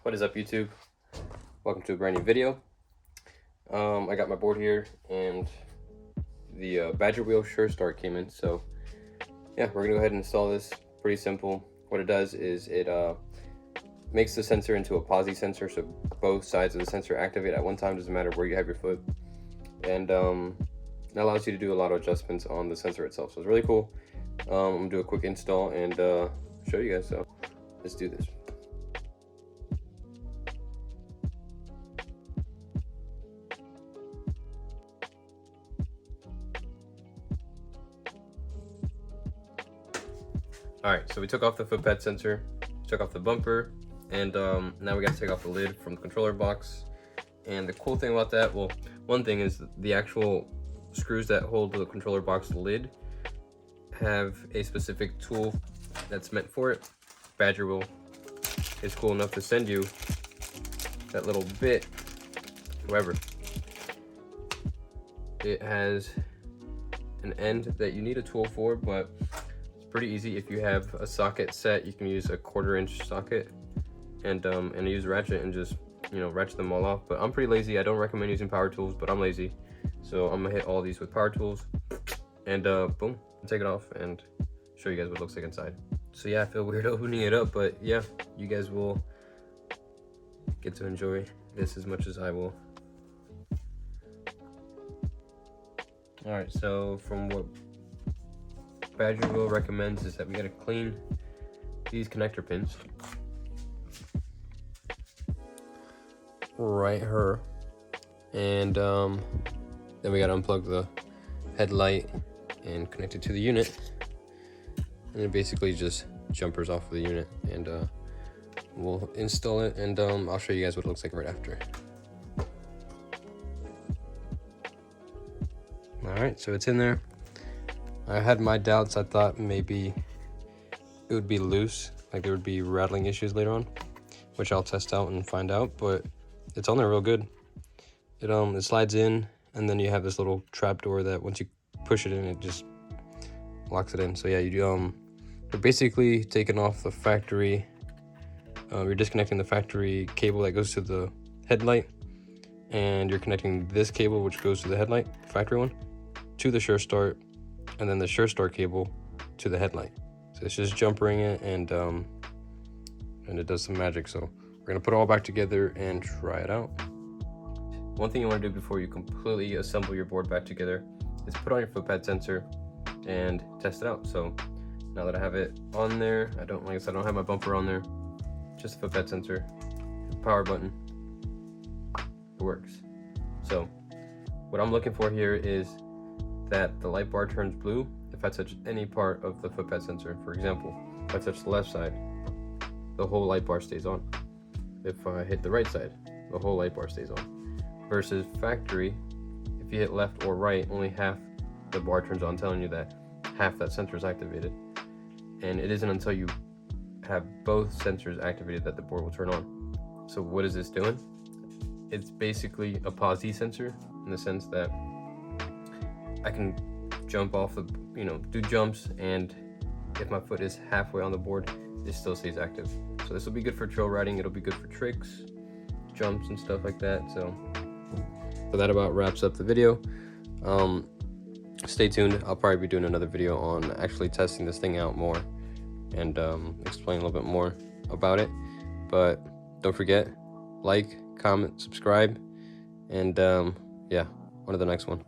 What is up, YouTube? Welcome to a brand new video. I got my board here and the Badgerwheel Sure Start came in, so yeah, we're gonna go ahead and install this. Pretty simple. What it does is it makes the sensor into a posi sensor, so both sides of the sensor activate at one time, doesn't matter where you have your foot, and it allows you to do a lot of adjustments on the sensor itself, so it's really cool. I'm gonna do a quick install and show you guys, so let's do this. Alright, so we took off the foot pad sensor, took off the bumper, and now we got to take off the lid from the controller box. And the cool thing about that, well, one thing is the actual screws that hold the controller box lid have a specific tool that's meant for it. Badgerwheel is cool enough to send you that little bit. However, it has an end that you need a tool for, but pretty easy. If you have a socket set, you can use a 1/4-inch socket and use ratchet and just, you know, ratchet them all off. But I'm pretty lazy. I don't recommend using power tools, but I'm lazy, so I'm gonna hit all these with power tools and boom, take it off and show you guys what it looks like inside. So yeah, I feel weird opening it up, but yeah, you guys will get to enjoy this as much as I will. All right, so from what Badgerwheel recommends is that we gotta clean these connector pins right here, and then we gotta unplug the headlight and connect it to the unit, and it basically just jumpers off of the unit, and we'll install it, and I'll show you guys what it looks like right after. All right, so it's in there. I had my doubts. I thought maybe it would be loose, like there would be rattling issues later on, which I'll test out and find out, but it's on there real good. It slides in, and then you have this little trap door that once you push it in, it just locks it in. So yeah, you're basically taking off the factory, you're disconnecting the factory cable that goes to the headlight, and you're connecting this cable, which goes to the headlight, factory one, to the Sure Start, and then the Sure Start cable to the headlight. So it's just jumpering it, and it does some magic. So we're gonna put it all back together and try it out. One thing you want to do before you completely assemble your board back together is put on your foot pad sensor and test it out. So now that I have it on there, I don't have my bumper on there, just the foot pad sensor, power button, it works. So what I'm looking for here is that the light bar turns blue if I touch any part of the foot pad sensor. For example, if I touch the left side, the whole light bar stays on. If I hit the right side, the whole light bar stays on. Versus factory, if you hit left or right, only half the bar turns on, telling you that half that sensor is activated. And it isn't until you have both sensors activated that the board will turn on. So what is this doing? It's basically a posi sensor, in the sense that I can jump off the, do jumps, and if my foot is halfway on the board, it still stays active. So this will be good for trail riding. It'll be good for tricks, jumps, and stuff like that. So that about wraps up the video. Stay tuned. I'll probably be doing another video on actually testing this thing out more and explain a little bit more about it. But don't forget, like, comment, subscribe, and yeah, on to the next one.